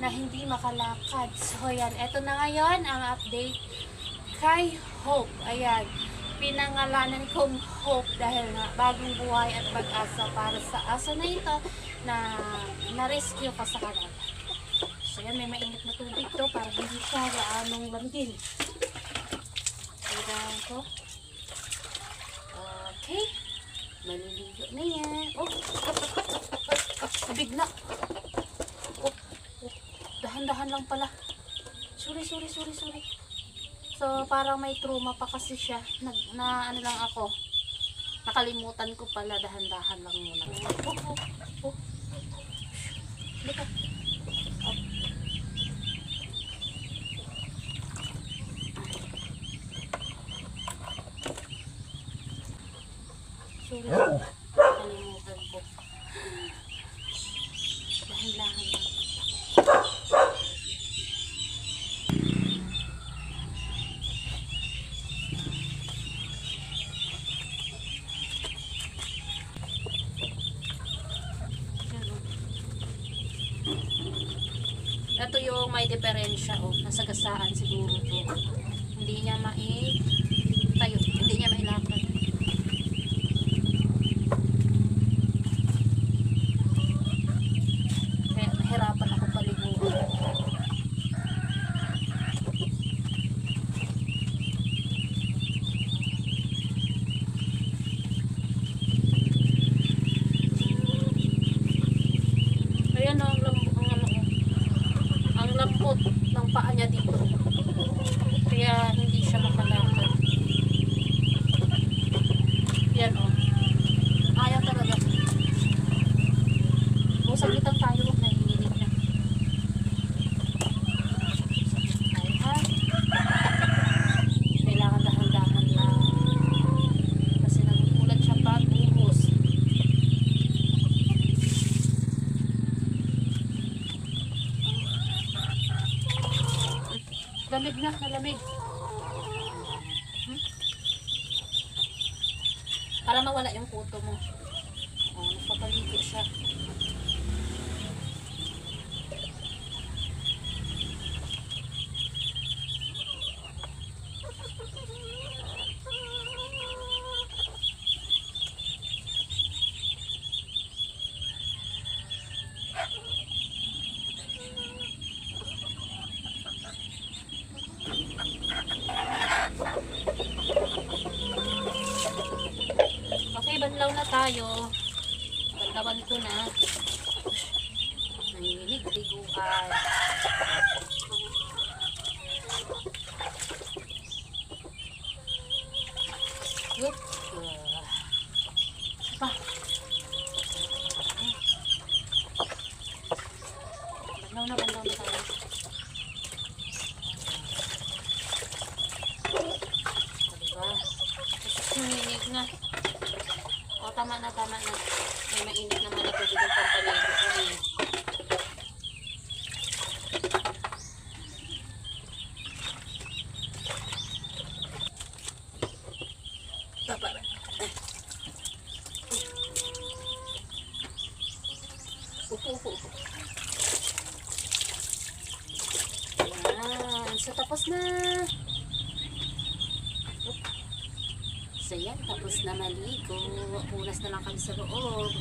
na hindi makalakad. So, yan. Ito na ngayon ang update kay Hope. Ayan. Pinangalanan kong Hope dahil nga bagong buhay at pag-asa para sa aso na ito na na-rescue ko sa kanal. So, yan. May mainit na tubig to para hindi siya gaanong lamigin. Tignan ko. Okay. Maliligo na yan. Oh! Bigla. Oh! Dahan-dahan lang pala. Sorry. So, parang may trauma pa kasi siya. Ano lang ako. Nakalimutan ko pala. Dahan-dahan lang muna. Oh. Lika. Oh. Sorry. Nakalimutan ko. Dahan-dahan lang. Ito yung may diferensya, oh. Nasagasaan siguro to. Hindi niya tayo, hindi niya mailakad. Kaya nahirapan ako paliguan. Ayan, oh, ang lambot ng paa niya dito. Kaya hindi siya makalakad. Yan, oh. Ayaw talaga. Kung sagitan tayo, nahihinig na. Ay, ha? Kailangan dahan-dahan lang. Kasi nagugulat siya pag buhos. Lamig na, nalamig. Para mawala yung kuto mo. Oh, nagpapaligo siya. Okay, banlaw na tayo. Banlawan ko na. Nanginginig, liguan. Yup. Pa. Banlaw na tayo. Diba? Nanginginig na. O, tama na. May mainit naman na tubig ang pampaligo. Papa. Upo. Ayan. So, tapos na. So yan, tapos na maligo. Punas na lang kami sa loob.